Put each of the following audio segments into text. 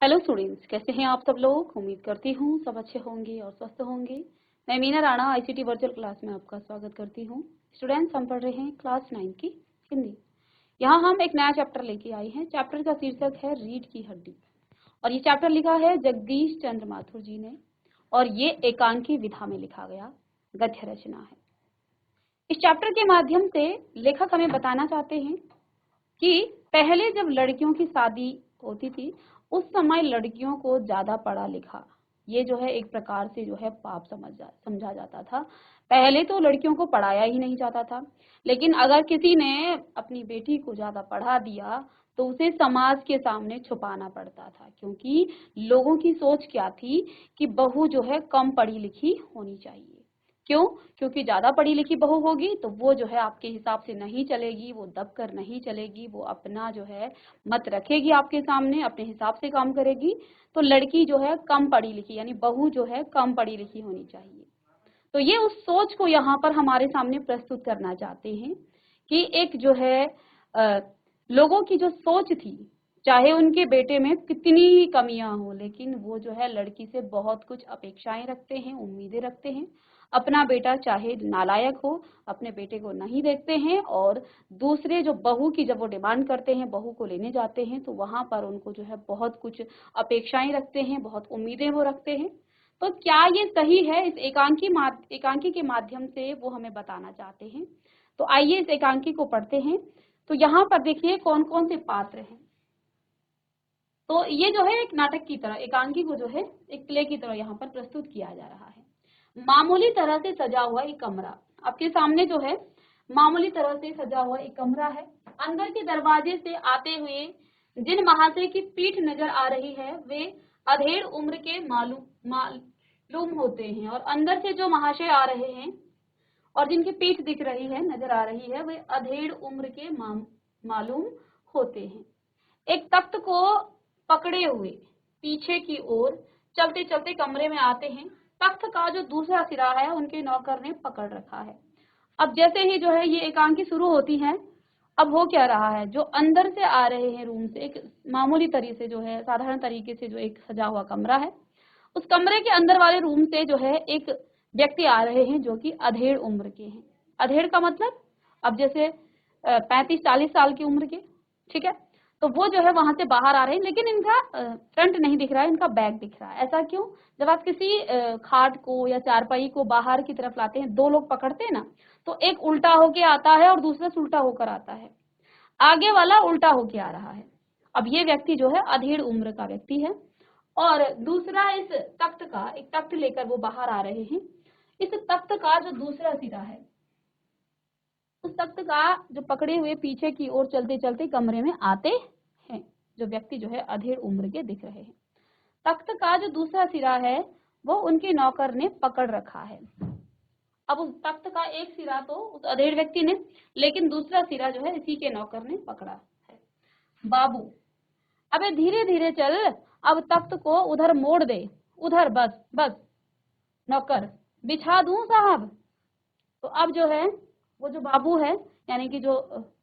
Hello students, कैसे हैं आप सब लोग। उम्मीद करती हूँ सब अच्छे होंगे और स्वस्थ होंगे। मैं Meena Rana ICT virtual class में आपका स्वागत करती हूँ। स्टूडेंट्स, हम पढ़ रहे हैं क्लास 9 की हिंदी। यहाँ हम एक नया चैप्टर लेके आए हैं। चैप्टर का शीर्षक है रीढ़ की हड्डी और ये चैप्टर लिखा है जगदीश चंद्र माथुर जी ने और ये एकांकी विधा में लिखा गया गद्य रचना है। इस चैप्टर के माध्यम से लेखक हमें बताना चाहते हैं कि पहले जब लड़कियों की शादी होती थी उस समय लड़कियों को ज्यादा पढ़ा लिखा ये जो है एक प्रकार से जो है पाप समझा जाता था। पहले तो लड़कियों को पढ़ाया ही नहीं जाता था, लेकिन अगर किसी ने अपनी बेटी को ज्यादा पढ़ा दिया तो उसे समाज के सामने छुपाना पड़ता था, क्योंकि लोगों की सोच क्या थी कि बहू जो है कम पढ़ी लिखी होनी चाहिए। क्यों? क्योंकि ज्यादा पढ़ी लिखी बहू होगी तो वो जो है आपके हिसाब से नहीं चलेगी, वो दब कर नहीं चलेगी, वो अपना जो है मत रखेगी आपके सामने, अपने हिसाब से काम करेगी। तो लड़की जो है कम पढ़ी लिखी यानी बहू जो है कम पढ़ी लिखी होनी चाहिए। तो ये उस सोच को यहाँ पर हमारे सामने प्रस्तुत करना चाहते हैं कि एक जो है अ, लोगों की जो सोच थी, चाहे उनके बेटे में कितनी ही कमियां हो, लेकिन वो जो है लड़की से बहुत कुछ अपेक्षाएं रखते हैं, उम्मीदें रखते हैं। अपना बेटा चाहे नालायक हो, अपने बेटे को नहीं देखते हैं और दूसरे जो बहू की जब वो डिमांड करते हैं, बहू को लेने जाते हैं तो वहां पर उनको जो है बहुत कुछ अपेक्षाएं रखते हैं, बहुत उम्मीदें वो रखते हैं। तो क्या ये सही है? इस एकांकी के माध्यम से वो हमें बताना चाहते हैं। तो आइए इस एकांकी को पढ़ते हैं। तो यहाँ पर देखिए कौन कौन से पात्र हैं। तो ये जो है एक नाटक की तरह एकांकी को जो है एक प्ले की तरह यहाँ पर प्रस्तुत किया जा रहा है। मामूली तरह से सजा हुआ एक कमरा आपके सामने जो है, मामूली तरह से सजा हुआ एक कमरा है। अंदर के दरवाजे से आते हुए जिन महाशय की पीठ नजर आ रही है वे अधेड़ उम्र के मालूम होते हैं, और अंदर से जो महाशय आ रहे हैं और जिनकी पीठ दिख रही है, नजर आ रही है, वे अधेड़ उम्र के मालूम होते हैं। एक तख्त को पकड़े हुए पीछे की ओर चलते चलते कमरे में आते हैं। तख्त का जो दूसरा सिरा है उनके नौकर ने पकड़ रखा है। अब जैसे ही जो है ये एकांकी शुरू होती है, अब हो क्या रहा है, जो अंदर से आ रहे हैं रूम से, एक मामूली तरीके से जो है साधारण तरीके से जो एक सजा हुआ कमरा है, उस कमरे के अंदर वाले रूम से जो है एक व्यक्ति आ रहे हैं जो कि अधेड़ उम्र के हैं। अधेड़ का मतलब अब जैसे 35-40 साल की उम्र के, ठीक है। तो वो जो है वहां से बाहर आ रहे हैं, लेकिन इनका फ्रंट नहीं दिख रहा है, इनका बैक दिख रहा है। ऐसा क्यों? जब आप किसी खाट को या चारपाई को बाहर की तरफ लाते हैं, दो लोग पकड़ते हैं ना, तो एक उल्टा होके आता है और दूसरा उल्टा होकर आता है। आगे वाला उल्टा होके आ रहा है। अब ये व्यक्ति जो है अधेड़ उम्र का व्यक्ति है और दूसरा इस तख्त का एक तख्त लेकर वो बाहर आ रहे हैं। इस तख्त का जो दूसरा सिरा है, उस तख्त का जो पकड़े हुए पीछे की ओर चलते चलते कमरे में आते हैं, जो व्यक्ति जो है अधेड़ उम्र के दिख रहे हैं। तख्त का जो दूसरा सिरा है वो उनके नौकर ने पकड़ रखा है। अब उस तख्त का एक सिरा तो उस अधेड़ व्यक्ति ने, लेकिन दूसरा सिरा जो है इसी के नौकर ने पकड़ा है। बाबू, अबे धीरे धीरे चल, अब तख्त को उधर मोड़ दे, उधर, बस बस। नौकर, बिछा दूं साहब? तो अब जो है वो जो बाबू है यानी कि जो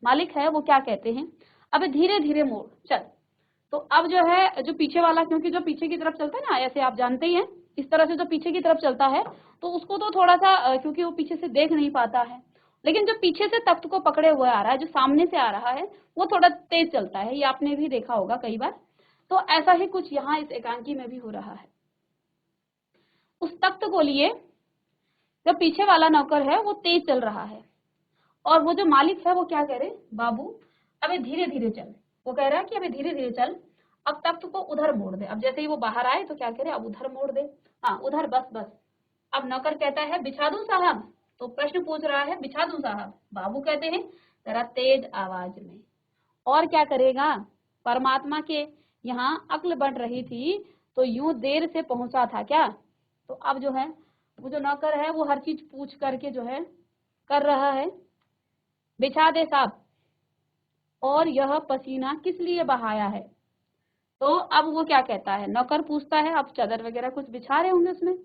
मालिक है वो क्या कहते हैं, अबे धीरे धीरे मोड़ चल। तो अब जो है जो पीछे वाला, क्योंकि जो पीछे की तरफ चलता है ना, ऐसे आप जानते ही हैं, इस तरह से जो पीछे की तरफ चलता है तो उसको तो थोड़ा सा क्योंकि वो पीछे से देख नहीं पाता है, लेकिन जो पीछे से तख्त को पकड़े हुए आ रहा है, जो सामने से आ रहा है, वो थोड़ा तेज चलता है। ये आपने भी देखा होगा कई बार। तो ऐसा ही कुछ यहाँ इस एकांकी में भी हो रहा है। उस तख्त को लिए जो पीछे वाला नौकर है वो तेज चल रहा है और वो जो मालिक है वो क्या कह रहे, बाबू अबे धीरे धीरे चल। वो कह रहा है कि अबे धीरे धीरे चल, अब तख्त को उधर मोड़ दे। अब जैसे ही वो बाहर आए तो क्या करे, अब उधर मोड़ दे, हाँ उधर, बस बस। अब नौकर कहता है बिछा दूं साहब? तो प्रश्न पूछ रहा है, बिछा दूं साहब? बाबू कहते हैं जरा तेज आवाज में। और क्या करेगा, परमात्मा के यहाँ अक्ल बढ़ रही थी तो यूं देर से पहुंचा था क्या? तो अब जो है वो जो नौकर है वो हर चीज पूछ करके जो है कर रहा है, बिछा दे साहब। और यह पसीना किस लिए बहाया है? तो अब वो क्या कहता है, नौकर पूछता है, अब चादर वगैरह कुछ बिछा रहे होंगे उसमें।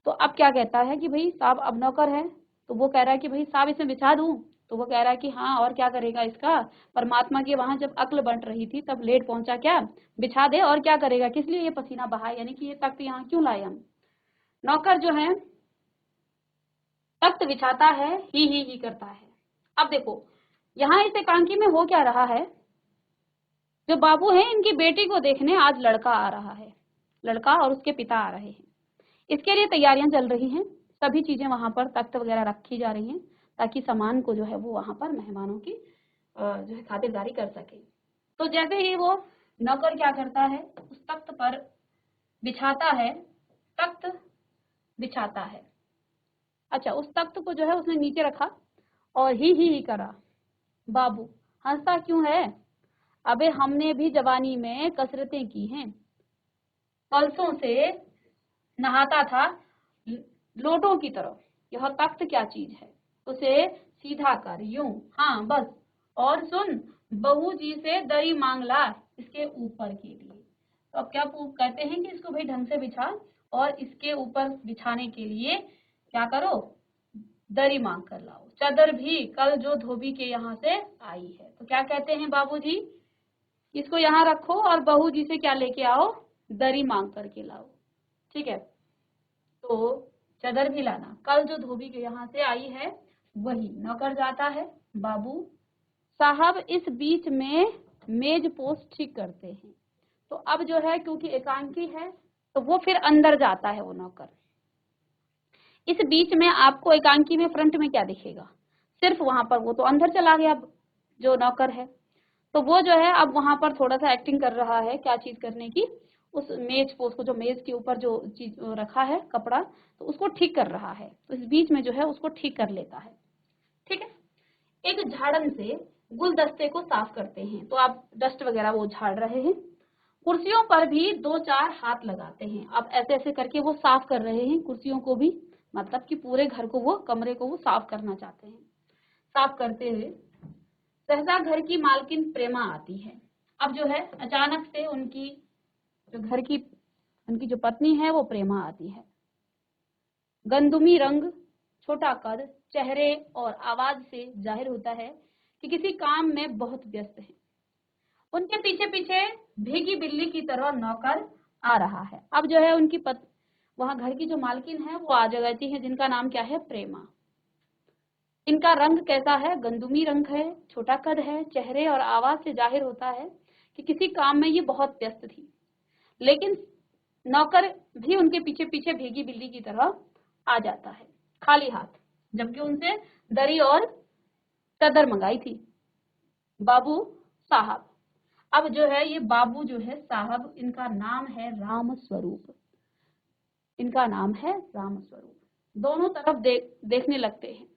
तो अब क्या कहता है कि भाई साहब, अब नौकर है तो वो कह रहा है कि भाई साहब इसमें बिछा दूं? तो वो कह रहा है कि हाँ और क्या करेगा इसका, परमात्मा की वहां जब अक्ल बंट रही थी तब लेट पहुंचा क्या, बिछा दे, और क्या करेगा, किस लिए ये पसीना बहाए, यानी कि ये तख्त यहाँ क्यों लाए हम। नौकर जो है तख्त बिछाता है, ही करता है। अब देखो यहाँ इस एकांकी में हो क्या रहा है, जो बाबू है इनकी बेटी को देखने आज लड़का आ रहा है, लड़का और उसके पिता आ रहे हैं। इसके लिए तैयारियां चल रही हैं, सभी चीजें वहां पर तख्त वगैरह रखी जा रही हैं ताकि सामान को जो है वो वहां पर मेहमानों की जो है खातिरदारी कर सके। तो जैसे ही वो नौकर क्या करता है, उस तख्त पर बिछाता है, तख्त बिछाता है। अच्छा, उस तख्त को जो है उसने नीचे रखा और ही करा। बाबू हंसता क्यों है, अबे हमने भी जवानी में कसरतें की हैं, कलसों से नहाता था लोटों की तरह, यह तख्त क्या चीज है, उसे सीधा कर यूं, हाँ बस, और सुन बहू जी से दरी मांग ला इसके ऊपर के लिए। तो अब क्या कहते हैं कि इसको भाई ढंग से बिछा, और इसके ऊपर बिछाने के लिए क्या करो, दरी मांग कर लाओ, चादर भी कल जो धोबी के यहाँ से आई है। तो क्या कहते हैं बाबूजी, इसको यहाँ रखो और बहू जी से क्या लेके आओ, दरी मांग करके लाओ, ठीक है। तो चादर भी लाना, कल जो धोबी के यहाँ से आई है वही। नौकर जाता है, बाबू साहब इस बीच में मेज पोस्ट ठीक करते हैं। तो अब जो है क्योंकि एकांकी है तो वो फिर अंदर जाता है वो नौकर। इस बीच में आपको एकांकी में फ्रंट में क्या दिखेगा, सिर्फ वहां पर, वो तो अंदर चला गया जो नौकर है, तो वो जो है अब वहां पर थोड़ा सा एक्टिंग कर रहा है, क्या चीज करने की, उस मेज पोस्ट को, जो मेज के ऊपर जो चीज रखा है कपड़ा, तो उसको ठीक कर रहा है। तो इस बीच में जो है उसको ठीक कर लेता है, ठीक है। एक झाड़न से गुलदस्ते को साफ करते हैं, तो आप डस्ट वगैरह वो झाड़ रहे हैं। कुर्सियों पर भी 2-4 हाथ लगाते हैं, अब ऐसे ऐसे करके वो साफ कर रहे हैं कुर्सियों को भी, मतलब कि पूरे घर को, वो कमरे को वो साफ करना चाहते हैं। साफ करते हुए सहसा घर की मालकिन प्रेमा आती है। अब जो है अचानक से उनकी जो घर की उनकी जो पत्नी है वो प्रेमा आती है। गंदुमी रंग, छोटा कद, चेहरे और आवाज से जाहिर होता है कि किसी काम में बहुत व्यस्त है। उनके पीछे पीछे भीगी बिल्ली की तरह नौकर आ रहा है। अब जो है उनकी वहां घर की जो मालकिन है वो आ जाती है, जिनका नाम क्या है, प्रेमा। इनका रंग कैसा है, गंदुमी रंग है, छोटा कद है, चेहरे और आवाज से जाहिर होता है कि किसी काम में ये बहुत व्यस्त थी। लेकिन नौकर भी उनके पीछे पीछे भीगी बिल्ली की तरह आ जाता है, खाली हाथ, जबकि उनसे दरी और चादर मंगाई थी। बाबू साहब, अब जो है ये बाबू जो है साहब, इनका नाम है राम स्वरूप, इनका नाम है राम स्वरूप। दोनों तरफ देखने लगते हैं।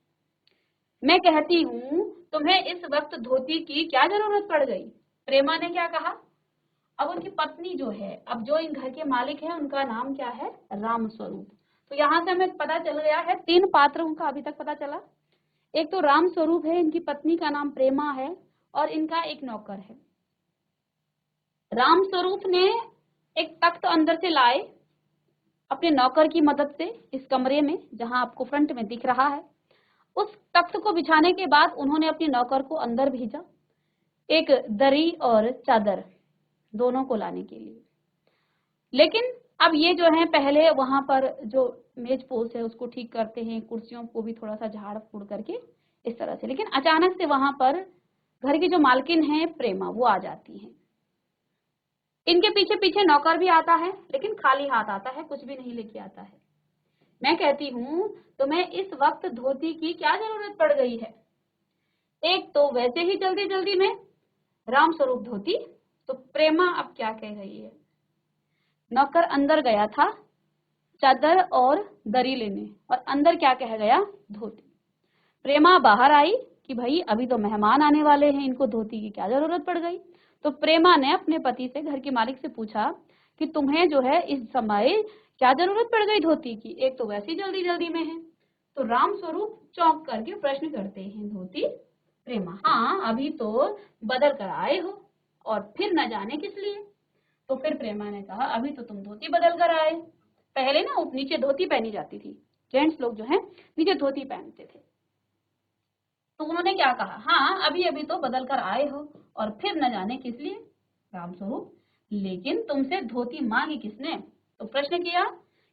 मैं कहती हूँ तुम्हें इस वक्त धोती की क्या जरूरत पड़ गई, प्रेमा ने क्या कहा। अब उनकी पत्नी जो है, अब जो इन घर के मालिक है उनका नाम क्या है, राम स्वरूप। तो यहाँ से हमें पता चल गया है 3 पात्रों का अभी तक पता चला। एक तो राम स्वरूप है, इनकी पत्नी का नाम प्रेमा है, और इनका एक नौकर है। राम स्वरूप ने एक तख्त अंदर से लाए अपने नौकर की मदद से, इस कमरे में जहां आपको फ्रंट में दिख रहा है। उस तख्त को बिछाने के बाद उन्होंने अपने नौकर को अंदर भेजा, एक दरी और चादर दोनों को लाने के लिए। लेकिन अब ये जो है पहले वहां पर जो मेज पोस्ट है उसको ठीक करते हैं, कुर्सियों को भी थोड़ा सा झाड़ फूड़ करके इस तरह से। लेकिन अचानक से वहां पर घर की जो मालकिन है प्रेमा, वो आ जाती है। इनके पीछे पीछे नौकर भी आता है, लेकिन खाली हाथ आता है, कुछ भी नहीं लेके आता है। मैं कहती हूँ तुम्हें इस वक्त धोती की क्या जरूरत पड़ गई है, एक तो वैसे ही जल्दी जल्दी में राम स्वरूप धोती, तो प्रेमा अब क्या कह रही है। नौकर अंदर गया था चादर और दरी लेने, और अंदर क्या कह गया, धोती। प्रेमा बाहर आई कि भाई अभी तो मेहमान आने वाले हैं, इनको धोती की क्या जरूरत पड़ गई। तो प्रेमा ने अपने पति से, घर के मालिक से पूछा कि तुम्हें जो है इस समय क्या जरूरत पड़ गई धोती की, एक तो वैसे ही जल्दी जल्दी में है। तो राम स्वरूप चौंक करके प्रश्न करते हैं, धोती, प्रेमा, हाँ अभी तो बदल कर आए हो और फिर न जाने किस लिए। तो फिर प्रेमा ने कहा अभी तो तुम धोती बदल कर आए, पहले ना नीचे धोती पहनी जाती थी, जेंट्स लोग जो है नीचे धोती पहनते थे। तो उन्होंने क्या कहा, हाँ अभी अभी तो बदल कर आए हो और फिर न जाने किस लिए। रामस्वरूप, लेकिन तुमसे धोती मांगी किसने? तो प्रश्न किया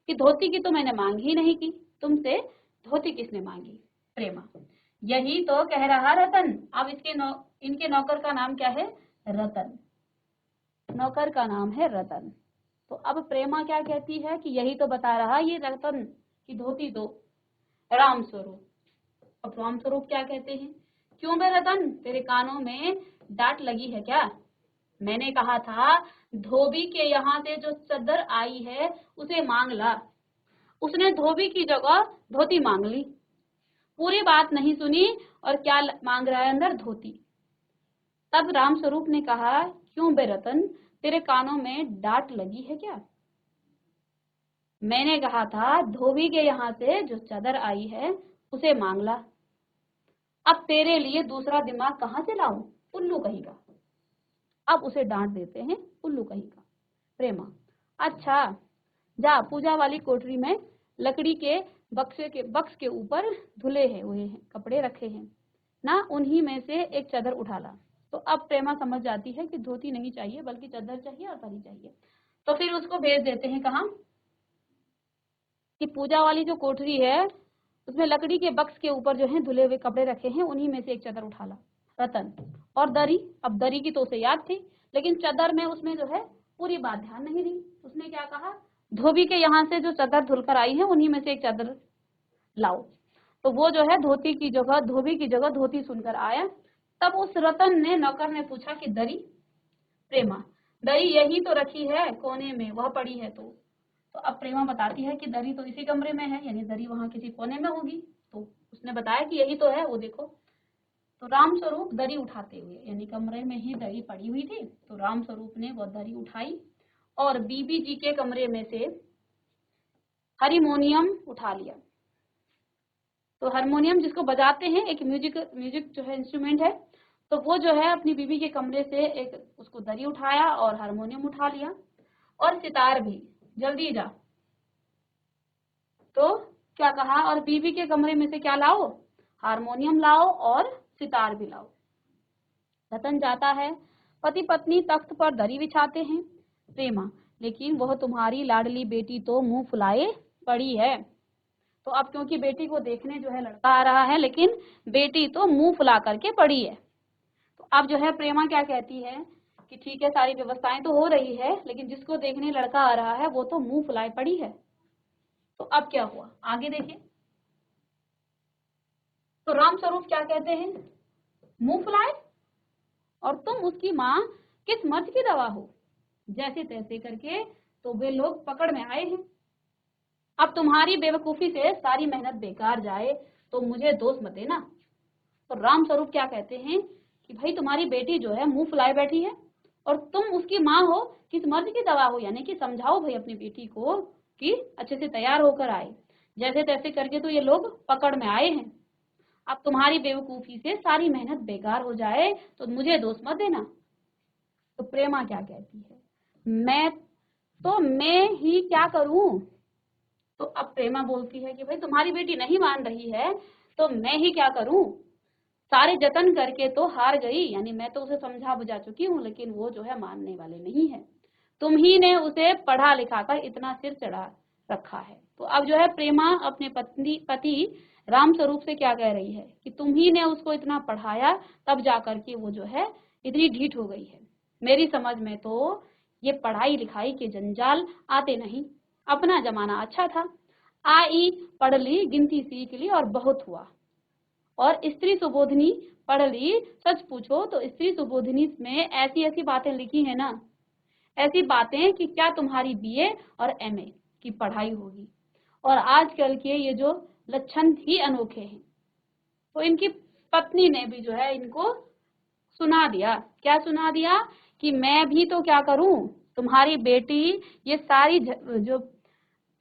कि धोती की तो मैंने मांग ही नहीं की, तुमसे धोती किसने मांगी? प्रेमा, यही तो कह रहा रतन। अब इनके नौकर का नाम क्या है? रतन। नौकर का नाम है रतन। तो अब प्रेमा क्या कहती है कि यही तो बता रहा ये रतन की धोती दो। रामस्वरूप, अब रामस्वरूप क्या कहते हैं, क्यों बे रतन, तेरे कानों में डांट लगी है क्या? मैंने कहा था धोबी के यहाँ से जो चद्दर आई है उसे मांग ला। उसने धोबी की जगह धोती मांग ली। पूरी बात नहीं सुनी और क्या मांग रहा है अंदर? धोती। तब रामस्वरूप ने कहा, क्यों बे रतन, तेरे कानों में डांट लगी है क्या? मैंने कहा था धोबी के यहाँ से जो चादर आई है उसे मांग ला। अब तेरे लिए दूसरा दिमाग कहाँ से लाऊं? उल्लू कहीं का। अब उसे डांट देते हैं उल्लू कहीं का। प्रेमा, अच्छा जा पूजा वाली कोठरी में लकड़ी के बक्स के ऊपर धुले हुए हैं कपड़े रखे हैं ना, उन्हीं में से एक चादर उठा ला। तो अब प्रेमा समझ जाती है कि धोती नहीं चाहिए बल्कि चादर चाहिए और दरी चाहिए। तो फिर उसको भेज देते हैं कहाँ कि पूजा वाली जो कोठरी है उसमें लकड़ी के बक्स के ऊपर जो है धुले हुए कपड़े रखे हैं, उन्हीं में से एक चादर उठा ला रतन। और दरी, अब दरी की तो उसे याद थी, लेकिन चादर में उसने जो है पूरी बात ध्यान नहीं दी। उसने क्या कहा, धोबी के यहाँ से जो चादर धुलकर आई है उन्हीं में से एक चादर लाओ। तो वो जो है धोती की जगह धोबी की जगह धोती सुनकर आया। तब उस रतन ने नौकर ने पूछा कि दरी? प्रेमा, दरी यही तो रखी है कोने में, वह पड़ी है। तो अब प्रेमा बताती है कि दरी तो इसी कमरे में है, यानी दरी वहां किसी कोने में होगी। तो उसने बताया कि यही तो है, वो देखो। तो रामस्वरूप दरी उठाते हुए, यानी कमरे में ही दरी पड़ी हुई थी, तो रामस्वरूप ने वह दरी उठाई और बीबी जी के कमरे में से हारमोनियम उठा लिया। तो हारमोनियम जिसको बजाते हैं, एक म्यूजिक जो है इंस्ट्रूमेंट है, तो वो जो है अपनी बीबी के कमरे से एक उसको दरी उठाया और हारमोनियम उठा लिया और सितार भी। जल्दी जा। तो क्या कहा, और बीबी के कमरे में से क्या लाओ? हारमोनियम लाओ और सितार भी लाओ। रतन जाता है, पति पत्नी तख्त पर दरी बिछाते हैं। प्रेमा, लेकिन वह तुम्हारी लाडली बेटी तो मुंह फुलाए पड़ी है। तो अब क्योंकि बेटी को देखने जो है लड़का आ रहा है, लेकिन बेटी तो मुंह फुला करके पड़ी है। तो अब जो है प्रेमा क्या कहती है कि ठीक है सारी व्यवस्थाएं तो हो रही है, लेकिन जिसको देखने लड़का आ रहा है वो तो मुंह फुलाए पड़ी है। तो अब क्या हुआ आगे देखिए। तो रामस्वरूप क्या कहते हैं, मुंह फुलाए, और तुम उसकी माँ किस मर्ज की दवा हो? जैसे तैसे करके तो वे लोग पकड़ में आए हैं। अब तुम्हारी बेवकूफी से सारी मेहनत बेकार जाए तो मुझे दोष मत देना। तो रामस्वरूप क्या कहते हैं कि भाई तुम्हारी बेटी जो है मुंह फुलाए बैठी है और तुम उसकी माँ हो, किस मर्ज की दवा हो, यानी कि समझाओ भाई अपनी बेटी को कि अच्छे से तैयार होकर आए। जैसे तैसे करके तो ये लोग पकड़ में आए हैं। अब तुम्हारी बेवकूफी से सारी मेहनत बेकार हो जाए तो मुझे दोष मत देना। तो प्रेमा क्या कहती है, मैं ही क्या करूं? तो अब प्रेमा बोलती है कि भाई तुम्हारी बेटी नहीं मान रही है तो मैं ही क्या करूं? सारे जतन करके तो हार गई, यानी मैं तो उसे समझा बुझा चुकी हूँ, लेकिन वो जो है मानने वाले नहीं है। तुम ही ने उसे पढ़ा लिखा कर इतना सिर चढ़ा रखा है। तो अब जो है प्रेमा अपने पति रामस्वरूप से क्या कह रही है कि तुम ही ने उसको इतना पढ़ाया, तब जाकर के वो जो है इतनी ढीठ हो गई है। मेरी समझ में तो ये पढ़ाई लिखाई के जंजाल आते नहीं। अपना जमाना अच्छा था, आई पढ़ ली, गिनती सीख ली और बहुत हुआ। और स्त्री सुबोधिनी पढ़ ली, सच पूछो तो स्त्री सुबोधिनी में ऐसी ऐसी बातें लिखी है ना, ऐसी बातें कि क्या तुम्हारी बीए और एमए की पढ़ाई होगी। और आजकल के ये जो लक्षण ही अनोखे हैं। तो इनकी पत्नी ने भी जो है इनको सुना दिया। क्या सुना दिया कि मैं भी तो क्या करूं, तुम्हारी बेटी, ये सारी जो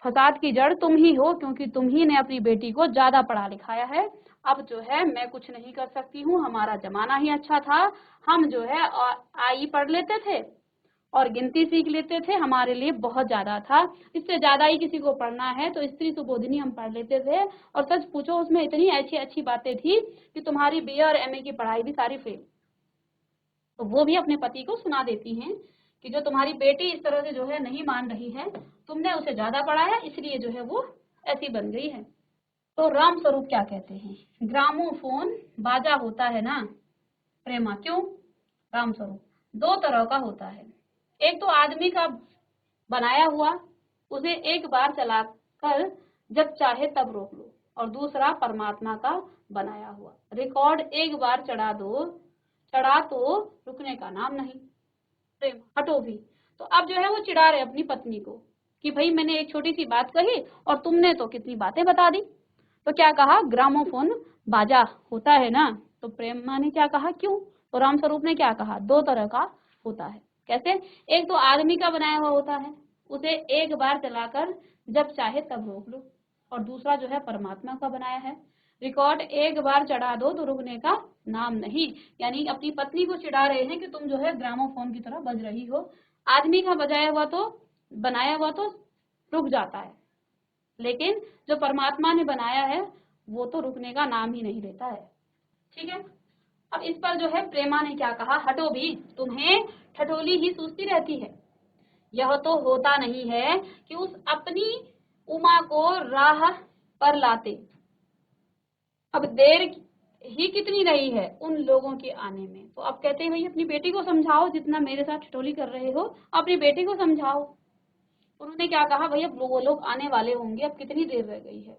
फसाद की जड़ तुम ही हो, क्योंकि तुम ही ने अपनी बेटी को ज्यादा पढ़ा लिखाया है। अब जो है मैं कुछ नहीं कर सकती हूँ, हमारा जमाना ही अच्छा था, हम जो है आई पढ़ लेते थे और गिनती सीख लेते थे, हमारे लिए बहुत ज्यादा था। इससे ज्यादा ही किसी को पढ़ना है तो स्त्री सुबोधिनी हम पढ़ लेते थे, और सच पूछो उसमें इतनी अच्छी अच्छी बातें थी कि तुम्हारी बीए और एमए की पढ़ाई भी सारी फेल। तो वो भी अपने पति को सुना देती हैं कि जो तुम्हारी बेटी इस तरह से जो है नहीं मान रही है, तुमने उसे ज्यादा पढ़ाया इसलिए जो है वो ऐसी बन गई है। तो राम स्वरूप क्या कहते हैं, ग्रामोफोन बाजा होता है ना प्रेमा, क्यों? राम स्वरूप दो तरह का होता है, एक तो आदमी का बनाया हुआ, उसे एक बार चलाकर जब चाहे तब रोक लो, और दूसरा परमात्मा का बनाया हुआ, रिकॉर्ड एक बार चढ़ा तो रुकने का नाम नहीं। प्रेम हटो भी। तो अब जो है वो चिढ़ा रहे अपनी पत्नी को कि भाई मैंने एक छोटी सी बात कही और तुमने तो कितनी बातें बता दी। तो क्या कहा, ग्रामोफोन बाजा होता है ना। तो प्रेमा ने क्या कहा, क्यों? तो राम स्वरूप ने क्या कहा, दो तरह का होता है। कैसे? एक तो आदमी का बनाया हुआ होता है, उसे एक बार चलाकर जब चाहे तब रोक लो, और दूसरा जो है परमात्मा का बनाया है, रिकॉर्ड एक बार चढ़ा दो तो रुकने का नाम नहीं। यानी अपनी पत्नी को चिढ़ा रहे हैं कि तुम जो है ग्रामोफोन की तरह बज रही हो। आदमी का बनाया हुआ तो रुक जाता है, लेकिन जो परमात्मा ने बनाया है वो तो रुकने का नाम ही नहीं लेता है। ठीक है। अब इस पर जो है प्रेमा ने क्या कहा, हटो भी, तुम्हें ठठोली ही सूझती रहती है। यह तो होता नहीं है कि उस अपनी उमा को राह पर लाते। अब देर ही कितनी रही है उन लोगों के आने में। तो अब कहते हैं भाई अपनी बेटी को समझाओ, जितना मेरे साथ ठिठोली कर रहे हो अपनी बेटी को समझाओ। उन्होंने क्या कहा, भाई अब वो लोग आने वाले होंगे, अब कितनी देर रह गई है।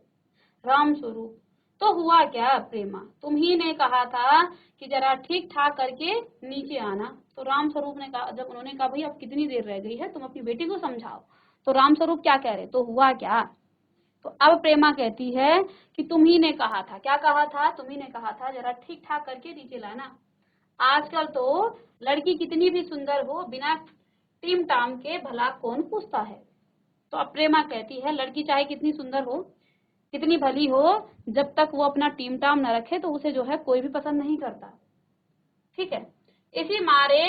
राम स्वरूप तो हुआ क्या प्रेमा, तुम ही ने कहा था कि जरा ठीक ठाक करके नीचे आना। तो राम स्वरूप ने कहा, जब उन्होंने कहा भाई अब कितनी देर रह गई है, तुम अपनी बेटी को समझाओ, तो राम स्वरूप क्या कह रहे, तो हुआ क्या। तो अब प्रेमा कहती है कि तुम ही ने कहा था, क्या कहा था, तुम ही ने कहा था जरा ठीक ठाक करके नीचे लाना। आजकल तो लड़की कितनी भी सुंदर हो, बिना टीम टाम के भला कौन पूछता है। तो अब प्रेमा कहती है लड़की चाहे कितनी सुंदर हो, कितनी भली हो, जब तक वो अपना टीम टाम न रखे तो उसे जो है कोई भी पसंद नहीं करता। ठीक है। इसी मारे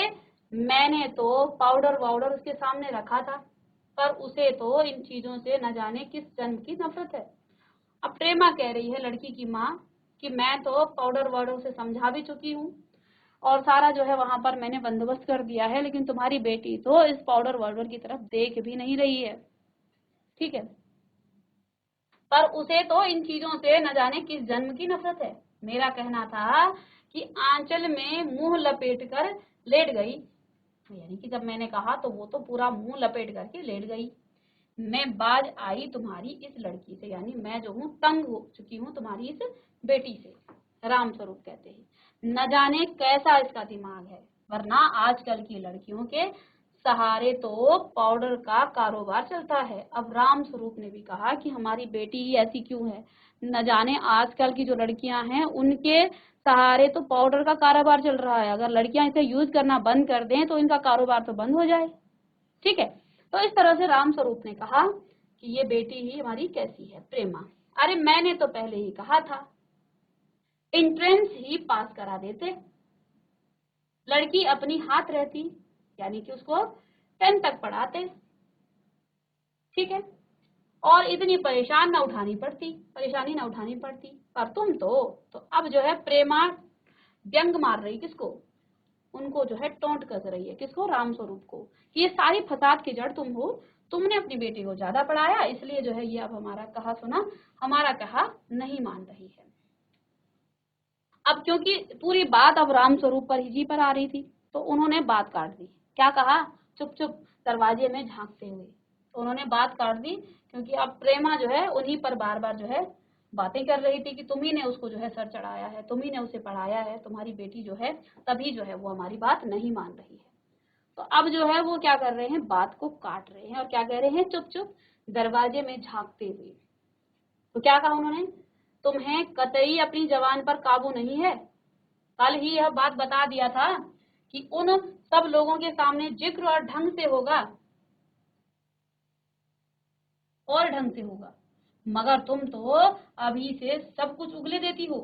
मैंने तो पाउडर वाउडर उसके सामने रखा था, पर उसे तो इन चीजों से न जाने किस जन्म की नफरत है। अब प्रेमा कह रही है लड़की की माँ कि मैं तो पाउडर वाउडर से समझा भी चुकी हूँ, और सारा जो है वहां पर मैंने बंदोबस्त कर दिया है, लेकिन तुम्हारी बेटी तो इस पाउडर वाउडर की तरफ देख भी नहीं रही है। ठीक है। पर उसे तो इन चीजों से न जाने किस जन्म की नफरत है। मेरा कहना था कि आंचल में मुंह लपेट कर लेट गई, यानी कि जब मैंने कहा तो वो तो पूरा मुंह लपेट करके लेट गई। मैं बाज आई तुम्हारी इस लड़की से, यानी मैं जो हूँ तंग हो चुकी हूँ तुम्हारी इस बेटी से। राम स्वरूप कहते हैं न जाने कैसा इसका दिमाग है, वरना आजकल की लड़कियों के सहारे तो पाउडर का कारोबार चलता है। अब राम स्वरूप ने भी कहा कि हमारी बेटी ही ऐसी क्यों है, न जाने आजकल की जो लड़कियां हैं उनके सहारे तो पाउडर का कारोबार चल रहा है। अगर लड़कियां इसे यूज करना बंद कर दें तो इनका कारोबार तो बंद हो जाए। ठीक है। तो इस तरह से राम स्वरूप ने कहा कि ये बेटी ही हमारी कैसी है प्रेमा। अरे मैंने तो पहले ही कहा था, एंट्रेंस ही पास करा देते, लड़की अपनी हाथ रहती, यानी कि उसको 10 तक पढ़ाते। ठीक है। और इतनी परेशानी ना उठानी पड़ती। पर तुम तो अब जो है प्रेमा व्यंग मार रही किसको, उनको जो है टोंट कस रही है, किसको, राम स्वरूप को, कि ये सारी फसाद की जड़ तुम हो, तुमने अपनी बेटी को ज्यादा पढ़ाया, इसलिए जो है ये अब हमारा कहा नहीं मान रही है। अब क्योंकि पूरी बात अब राम स्वरूप पर ही पर आ रही थी, तो उन्होंने बात काट दी। क्या कहा, चुप चुप दरवाजे में झांकते हुए। तो उन्होंने बात काट दी, क्योंकि अब प्रेमा जो है उन्हीं पर बार बार जो है बातें कर रही थी कि तुम ही ने उसको जो है सर चढ़ाया है, तुम ही ने उसे पढ़ाया है, तुम्हारी बेटी जो है तभी जो है वो हमारी बात नहीं मान रही है। तो अब जो है वो क्या कर रहे हैं, बात को काट रहे हैं और क्या कह रहे हैं, चुप चुप दरवाजे में झांकते हुए। तो क्या कहा उन्होंने, तुम्हें कतई अपनी जबान पर काबू नहीं है। कल ही यह बात बता दिया था कि उन सब लोगों के सामने जिक्र और ढंग से होगा, मगर तुम तो अभी से सब कुछ उगले देती हो।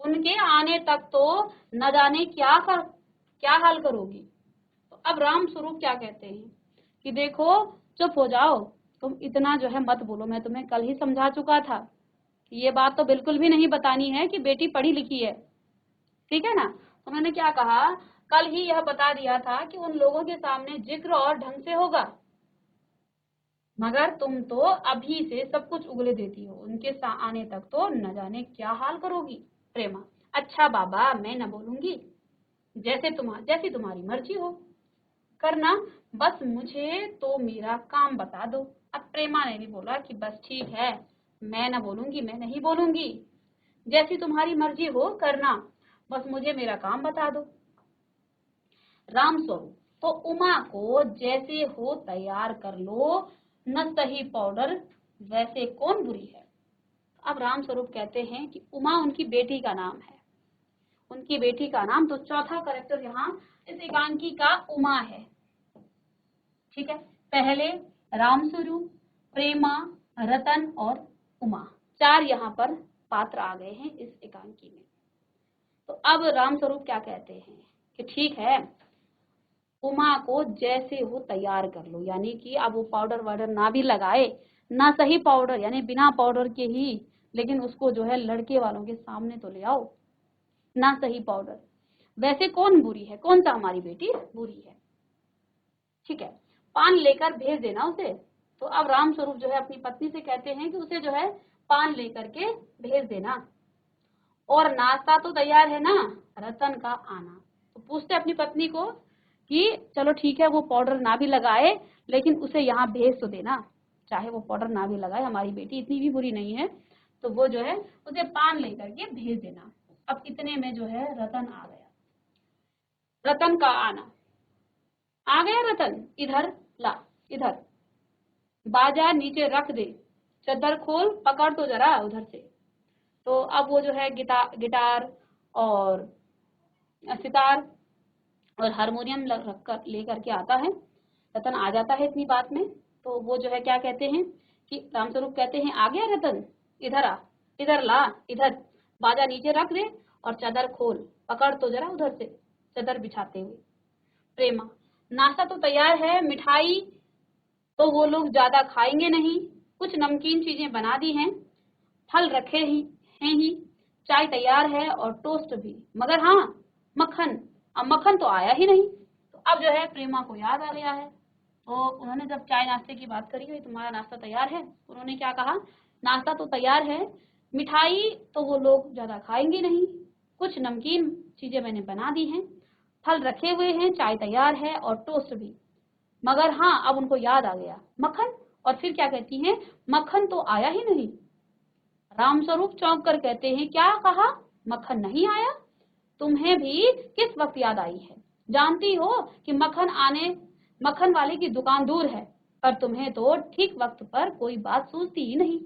उनके आने तक तो न जाने क्या हाल करोगी। तो अब राम स्वरूप क्या कहते हैं कि देखो चुप हो जाओ, तुम इतना जो है मत बोलो, मैं तुम्हें कल ही समझा चुका था कि ये बात तो बिल्कुल भी नहीं बतानी है कि बेटी पढ़ी लिखी है, ठीक है ना। तो मैंने क्या कहा, कल ही यह बता दिया था कि उन लोगों के सामने जिक्र और ढंग से होगा, मगर तुम तो अभी से सब कुछ उगले देती हो, उनके आने तक तो न जाने क्या हाल करोगी। प्रेमा, अच्छा बाबा मैं न बोलूंगी, जैसी तुम्हारी मर्जी हो करना, बस मुझे तो मेरा काम बता दो। अब प्रेमा ने भी बोला कि बस ठीक है, मैं न बोलूंगी, मैं नहीं बोलूंगी, जैसी तुम्हारी मर्जी हो करना, बस मुझे मेरा काम बता दो। राम स्वरूप, तो उमा को जैसे हो तैयार कर लो, न सही पाउडर वैसे कौन बुरी है। अब राम स्वरूप कहते हैं कि उमा उनकी बेटी का नाम है, उनकी बेटी का नाम, तो चौथा करेक्टर यहाँ इस एकांकी का उमा है, ठीक है। पहले राम स्वरूप, प्रेमा, रतन और उमा, 4 यहाँ पर पात्र आ गए हैं इस एकांकी में। तो अब राम स्वरूप क्या कहते हैं कि ठीक है, उमा को जैसे हो तैयार कर लो, यानी कि अब वो पाउडर वाउडर ना भी लगाए, ना सही पाउडर यानी बिना पाउडर के ही, लेकिन उसको जो है लड़के वालों के सामने तो ले आओ, ना सही पाउडर वैसे कौन बुरी है, कौन सा हमारी बेटी बुरी है, ठीक है। पान लेकर भेज देना उसे। तो अब राम स्वरूप जो है अपनी पत्नी से कहते हैं कि उसे जो है पान लेकर के भेज देना, और नाश्ता तो तैयार है ना, रतन का आना। तो पूछते अपनी पत्नी को कि चलो ठीक है, वो पाउडर ना भी लगाए लेकिन उसे यहाँ भेज तो देना, चाहे वो पाउडर ना भी लगाए, हमारी बेटी इतनी भी बुरी नहीं है, तो वो जो है उसे पान लेकर के भेज देना। अब इतने में जो है रतन आ गया, रतन का आना, आ गया रतन, इधर ला, इधर बाजा नीचे रख दे, चद्दर खोल, पकड़ तो जरा उधर से। तो अब वो जो है गिटार और सितार और हारमोनियम रखकर लेकर के आता है, रतन आ जाता है इतनी बात में। तो वो जो है क्या कहते हैं कि रामस्वरूप कहते हैं आ गया रतन, इधर आ, इधर ला, इधर बाजा नीचे रख दे और चादर खोल, पकड़ तो जरा उधर से, चादर बिछाते हुए। प्रेमा, नाश्ता तो तैयार है, मिठाई तो वो लोग ज्यादा खाएंगे नहीं, कुछ नमकीन चीजें बना दी हैं, फल रखे ही हैं ही, चाय तैयार है और टोस्ट भी, मगर हाँ मक्खन, अब मक्खन तो आया ही नहीं। तो अब जो है प्रेमा को याद आ गया है, तो उन्होंने जब चाय नाश्ते की बात करी हुई, तुम्हारा नाश्ता तैयार है, उन्होंने क्या कहा, नाश्ता तो तैयार है, मिठाई तो वो लोग ज्यादा खाएंगे नहीं, कुछ नमकीन चीजें मैंने बना दी हैं, फल रखे हुए हैं, चाय तैयार है और टोस्ट भी, मगर हाँ अब उनको याद आ गया मक्खन, और फिर क्या कहती हैं, मक्खन तो आया ही नहीं। रामस्वरूप चौंक कर कहते हैं क्या कहा, मक्खन नहीं आया, तुम्हें भी किस वक्त याद आई है, जानती हो कि मक्खन वाले की दुकान दूर है, पर तुम्हें तो ठीक वक्त पर कोई बात सूझती ही नहीं।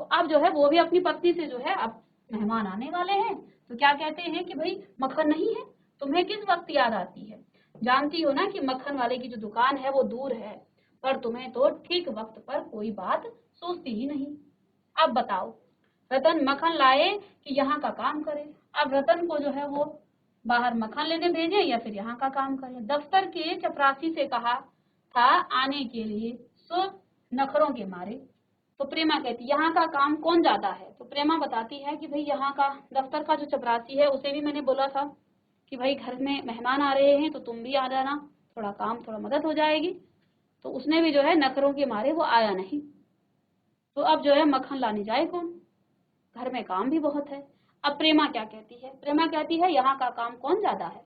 तो अब जो है वो भी अपनी पत्नी से जो है, अब मेहमान आने वाले हैं तो क्या कहते हैं कि भाई मक्खन नहीं है, तुम्हें किस वक्त याद आती है, जानती हो ना कि मक्खन वाले की जो दुकान है वो दूर है, पर तुम्हें तो ठीक वक्त पर कोई बात सूझती ही नहीं। अब बताओ, रतन मक्खन लाए कि यहाँ का काम करे। अब रतन को जो है वो बाहर मक्खन लेने भेजे या फिर यहाँ का काम करे। दफ्तर के चपरासी से कहा था आने के लिए, सो नखरों के मारे। तो प्रेमा कहती यहाँ का काम कौन ज्यादा है। तो प्रेमा बताती है कि भाई यहाँ का दफ्तर का जो चपरासी है उसे भी मैंने बोला था कि भाई घर में मेहमान आ रहे हैं तो तुम भी आ जाना, थोड़ा काम थोड़ा मदद हो जाएगी। तो उसने भी जो है नखरों के मारे वो आया नहीं। तो अब जो है मक्खन लाने जाए कौन, घर में काम भी बहुत है। अब प्रेमा क्या कहती है, प्रेमा कहती है यहाँ का काम कौन ज्यादा है,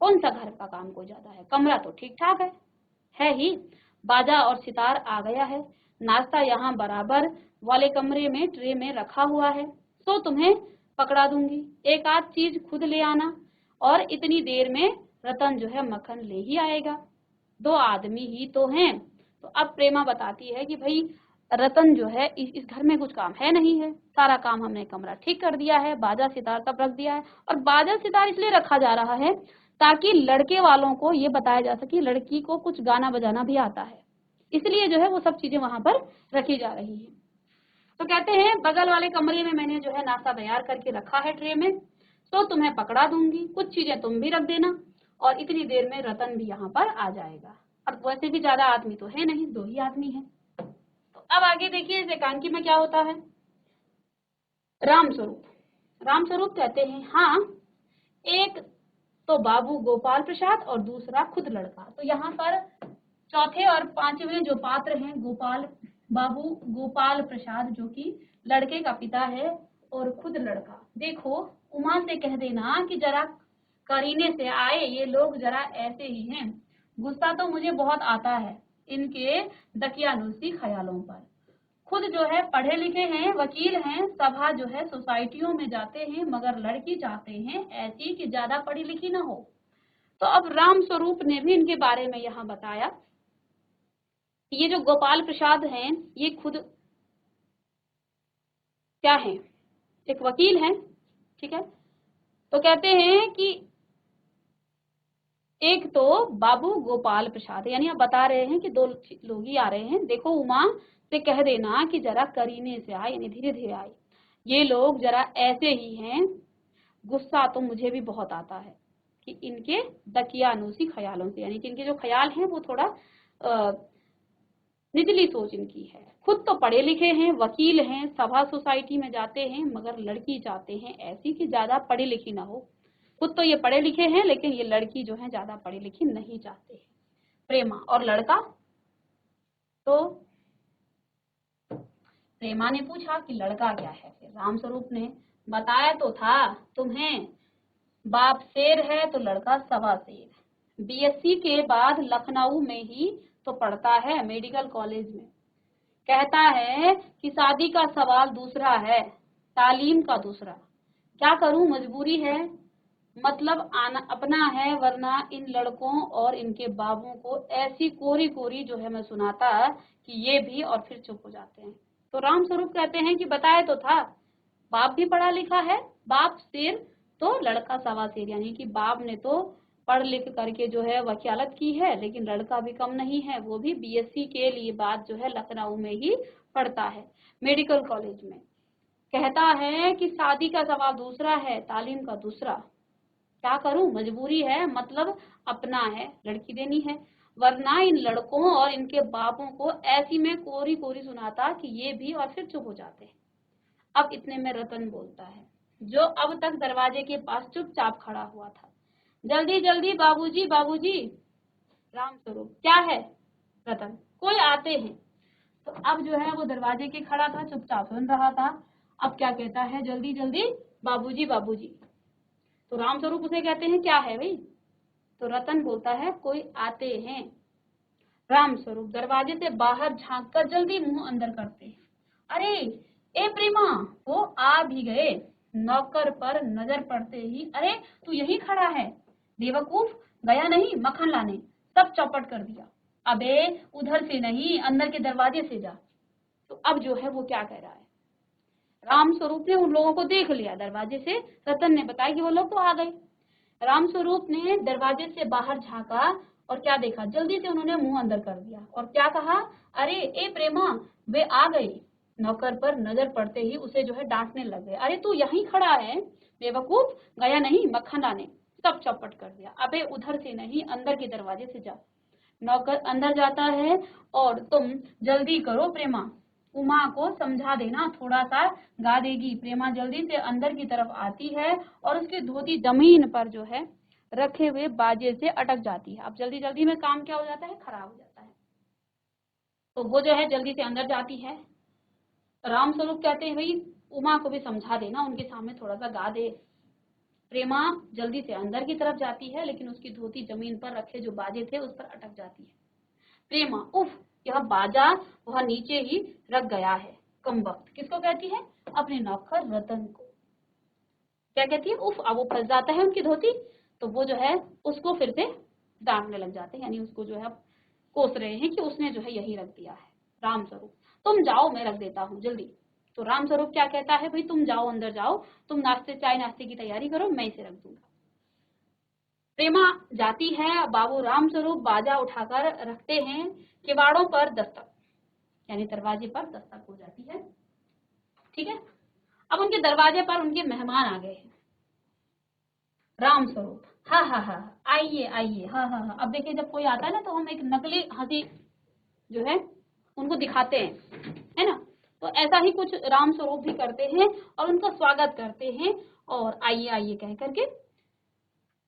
कौन सा घर का काम कोई ज्यादा है, कमरा तो ठीक ठाक है ही, बाजा और सितार आ गया है, नाश्ता यहाँ बराबर वाले कमरे में ट्रे में रखा हुआ है, सो तुम्हें पकड़ा दूंगी, एक आध चीज खुद ले आना, और इतनी देर में रतन जो है मक्खन ले ही आएगा, 2 आदमी ही तो हैं। तो अब प्रेमा बताती है कि भाई रतन जो है इस घर में कुछ काम है नहीं है, सारा काम हमने कमरा ठीक कर दिया है, बाजा सितार सब रख दिया है, और बाजा सितार इसलिए रखा जा रहा है ताकि लड़के वालों को ये बताया जा सके लड़की को कुछ गाना बजाना भी आता है, इसलिए जो है वो सब चीजें वहां पर रखी जा रही है। तो कहते हैं बगल वाले कमरे में मैंने जो है नाश्ता तैयार करके रखा है ट्रे में, तो तुम्हें पकड़ा दूंगी, कुछ चीजें तुम भी रख देना, और इतनी देर में रतन भी यहाँ पर आ जाएगा। और वैसे भी ज्यादा आदमी तो है नहीं, 2 ही आदमी हैं। तो अब आगे देखिए इस एकांकी में क्या होता है। रामस्वरूप, रामस्वरूप कहते हैं हाँ, एक तो बाबू गोपाल प्रसाद और दूसरा खुद लड़का। तो यहाँ पर चौथे और पांचवें जो पात्र हैं, बाबू गोपाल प्रसाद जो कि लड़के का पिता है, और खुद लड़का। देखो उमा से कह देना कि जरा करीने से आए, ये लोग जरा ऐसे ही हैं। गुस्सा तो मुझे बहुत आता है इनके दकियानुसी ख्यालों पर। खुद जो है पढ़े लिखे हैं, वकील हैं, सभा जो है सोसाइटियों में जाते हैं, मगर लड़की चाहते हैं ऐसी कि ज्यादा पढ़ी लिखी ना हो। तो अब राम स्वरूप ने भी इनके बारे में यहाँ बताया। ये जो गोपाल प्रसाद हैं, ये खुद क्या है, एक वकील हैं, ठीक है। तो कहते हैं कि एक तो बाबू गोपाल प्रसाद, यानी आप बता रहे हैं कि 2 लोग ही आ रहे हैं। देखो उमा से कह देना कि जरा करीने से आए, यानी धीरे धीरे आए, ये लोग जरा ऐसे ही हैं। गुस्सा तो मुझे भी बहुत आता है कि इनके दकियानूसी ख्यालों से, यानी कि इनके जो ख्याल हैं वो थोड़ा निचली सोच इनकी है। खुद तो पढ़े लिखे हैं, वकील हैं, सभा सोसाइटी में जाते हैं, मगर लड़की चाहते हैं ऐसी कि ज्यादा पढ़ी लिखी ना हो। खुद तो ये पढ़े लिखे हैं, लेकिन ये लड़की जो है ज्यादा पढ़ी लिखी नहीं चाहते हैं। प्रेमा और लड़का, तो प्रेमा ने पूछा कि लड़का क्या है। फिर रामस्वरूप ने बताया तो था तुम्हें, बाप शेर है तो लड़का सवा शेर। बीएससी के बाद लखनऊ में ही तो पढ़ता है, मेडिकल कॉलेज में। कहता है कि शादी का सवाल दूसरा है, तालीम का दूसरा। क्या करूं, मजबूरी है, मतलब आना अपना है, वरना इन लड़कों और इनके बाबों को ऐसी कोरी कोरी जो है मैं सुनाता कि ये भी और फिर चुप हो जाते हैं। तो रामस्वरूप कहते हैं कि बताए तो था, बाप भी पढ़ा लिखा है, बाप शेर तो लड़का सवा शेर, यानी कि बाप ने तो पढ़ लिख करके जो है वकालत की है, लेकिन लड़का भी कम नहीं है, वो भी बीएससी के लिए बाद जो है लखनऊ में ही पढ़ता है, मेडिकल कॉलेज में। कहता है कि शादी का सवाल दूसरा है, तालीम का दूसरा। क्या करूं, मजबूरी है, मतलब अपना है, लड़की देनी है, वरना इन लड़कों और इनके बापों को ऐसी में कोरी कोरी सुनाता कि ये भी और फिर चुप हो जाते हैं। अब इतने में रतन बोलता है, जो अब तक दरवाजे के पास चुपचाप खड़ा हुआ था। जल्दी जल्दी बाबूजी बाबूजी। रामस्वरूप, क्या है रतन, कोई आते हैं। तो अब जो है वो दरवाजे के खड़ा था, चुपचाप सुन रहा था। अब क्या कहता है, जल्दी जल्दी बाबूजी बाबूजी। तो रामस्वरूप उसे कहते हैं क्या है भाई। तो रतन बोलता है कोई आते हैं। रामस्वरूप दरवाजे से बाहर झांक कर जल्दी मुंह अंदर करते हैं। अरे ए प्रेमा, वो आ भी गए। नौकर पर नजर पड़ते ही, अरे तू यही खड़ा है, बेवकूफ, गया नहीं मक्खन लाने। सब चौपट कर दिया। अबे उधर से नहीं, अंदर के दरवाजे से जा। तो अब जो है वो क्या कह रहा है, रामस्वरूप ने उन लोगों को देख लिया दरवाजे से। रतन ने बताया कि वो लोग तो आ गए। रामस्वरूप ने दरवाजे से बाहर झांका और क्या देखा, जल्दी से उन्होंने मुंह अंदर कर दिया और क्या कहा, अरे ए प्रेमा, वे आ गई। नौकर पर नजर पड़ते ही उसे जो है डांटने लग गए। अरे तू यहीं खड़ा है, बेवकूफ, गया नहीं मक्खन लाने। सब चौपट कर दिया। अबे उधर से नहीं, अंदर के दरवाजे से जा। नौकर अंदर जाता है और तुम जल्दी करो प्रेमा, उमा को समझा देना, थोड़ा सा गा देगी। प्रेमा जल्दी से अंदर की तरफ आती है और उसकी धोती जमीन पर जो है रखे हुए बाजे से अटक जाती है। अब जल्दी जल्दी में काम क्या हो जाता है, खराब हो जाता है। तो वो जो है जल्दी से अंदर जाती है। रामस्वरूप कहते हैं भाई उमा को भी समझा देना, उनके सामने थोड़ा सा गा दे। प्रेमा जल्दी से अंदर की तरफ जाती है, लेकिन उसकी धोती जमीन पर रखे जो बाजे थे उस पर अटक जाती है। प्रेमा, उफ, यह बाजा वह नीचे ही रख गया है, कमबख्त। किसको कहती है, अपने नौकर रतन को। क्या कहती है, उफ। अब वो फंस जाता है उनकी धोती, तो वो जो है उसको फिर से डांटने लग जाते हैं, यानी उसको जो है कोस रहे हैं कि उसने जो है यही रख दिया है। रामस्वरूप, तुम जाओ, मैं रख देता हूँ जल्दी। तो रामस्वरूप क्या कहता है, भाई तुम जाओ, अंदर जाओ, तुम चाय नाश्ते की तैयारी करो, मैं इसे रख दूंगा। प्रेमा जाती है, बाबू रामस्वरूप बाजा उठाकर रखते हैं। किवाड़ों पर दस्तक, यानी दरवाजे पर दस्तक हो जाती है। ठीक है, अब उनके दरवाजे पर उनके मेहमान आ गए हैं। राम स्वरूप। हाँ हाँ हाँ, आइए आइए, हाँ हाँ हाँ। अब देखिए जब कोई आता है ना तो हम एक नकली हंसी जो है उनको दिखाते हैं, है ना। तो ऐसा ही कुछ राम स्वरूप भी करते हैं और उनका स्वागत करते हैं और आइए आइए कह करके।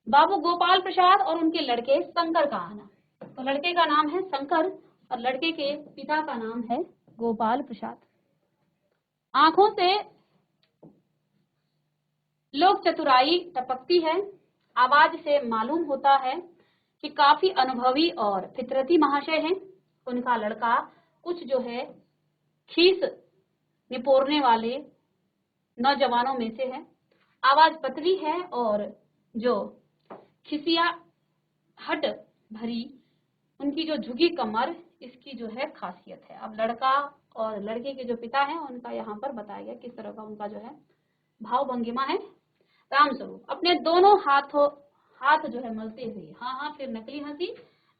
बाबू गोपाल प्रसाद और उनके लड़के शंकर का आना। तो लड़के का नाम है शंकर और लड़के के पिता का नाम है गोपाल प्रसाद। आंखों से लोक चतुराई टपकती है, आवाज से मालूम होता है कि काफी अनुभवी और फितरती महाशय हैं। उनका लड़का कुछ जो है खीस निपोरने वाले नौजवानों में से है। आवाज पतली है और जो खिसिया हट भरी उनकी जो झुकी कमर, इसकी जो है खासियत है। अब लड़का और लड़के के जो पिता हैं उनका यहाँ पर बताया गया किस तरह का उनका जो है भाव भंगिमा है। राम स्वरूप अपने दोनों हाथ जो है मलते हुए, हाँ हाँ फिर नकली हंसी,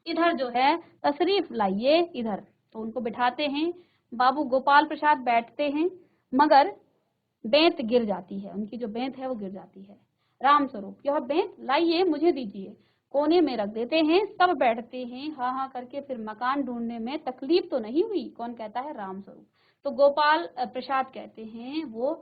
इधर जो है तशरीफ लाइए इधर। तो उनको बिठाते हैं। बाबू गोपाल प्रसाद बैठते हैं मगर बेंत गिर जाती है, उनकी जो बेंत है वो गिर जाती है। राम स्वरूप यह बेंत लाइए मुझे दीजिए। कोने में रख देते हैं, सब बैठते हैं हाँ हाँ करके। फिर मकान ढूंढने में तकलीफ तो नहीं हुई? कौन कहता है? राम स्वरूप। तो गोपाल प्रसाद कहते हैं वो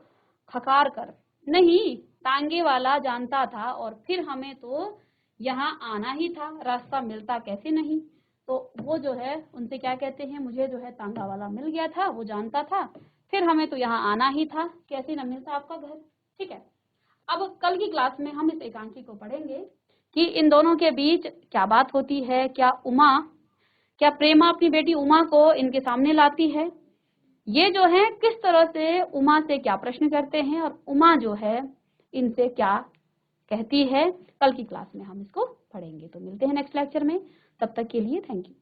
खकार कर, नहीं तांगे वाला जानता था और फिर हमें तो यहाँ आना ही था, रास्ता मिलता कैसे नहीं। तो वो जो है उनसे क्या कहते हैं, मुझे जो है तांगा वाला मिल गया था, वो जानता था, फिर हमें तो यहाँ आना ही था, कैसे न मिलता आपका घर। ठीक है, अब कल की क्लास में हम इस एकांकी को पढ़ेंगे कि इन दोनों के बीच क्या बात होती है। क्या प्रेमा अपनी बेटी उमा को इनके सामने लाती है, ये जो है किस तरह से उमा से क्या प्रश्न करते हैं और उमा जो है इनसे क्या कहती है। कल की क्लास में हम इसको पढ़ेंगे। तो मिलते हैं नेक्स्ट लेक्चर में, तब तक के लिए थैंक यू।